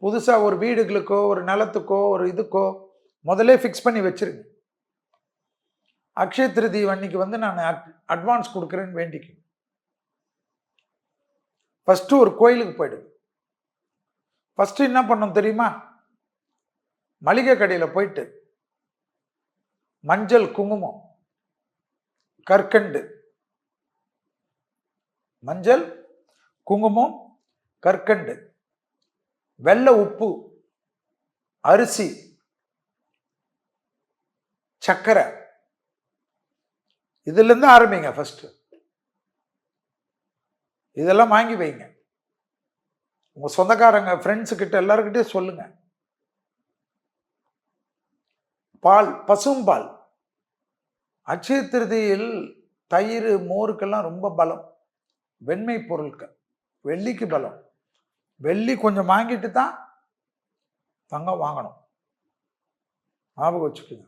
புதுசாக ஒரு வீடுகளுக்கோ ஒரு நிலத்துக்கோ ஒரு இதுக்கோ முதல்ல ஃபிக்ஸ் பண்ணி வச்சிருங்க. அக்ஷய திருதி அன்னைக்கு வந்து நான் அட்வான்ஸ் கொடுக்குறேன்னு வேண்டிக்கு. ஃபஸ்ட்டு ஒரு கோயிலுக்கு போயிடுங்க. ஃபஸ்ட்டு என்ன பண்ணணும் தெரியுமா? மளிகை கடையில் போயிட்டு மஞ்சள், குங்குமம், கற்கண்டு, மஞ்சள், குங்குமம், கற்கண்டு, வெள்ளை உப்பு, அரிசி, சர்க்கரை, இதுல இருந்து ஆரம்பிங்க. ஃபர்ஸ்ட் இதெல்லாம் வாங்கி வைங்க. உங்க சொந்தக்காரங்க, ஃப்ரெண்ட்ஸு கிட்ட எல்லாருக்கிட்டே சொல்லுங்க. பால், பசும்பால். அட்சய திருதியில் தயிர், மோருக்கெல்லாம் ரொம்ப பலம். வெண்மை பொருட்கள், வெள்ளிக்கு பலம். வெள்ளி கொஞ்சம் வாங்கிட்டு தான் தங்கம் வாங்கணும். ஞாபகம் வச்சுக்கோங்க.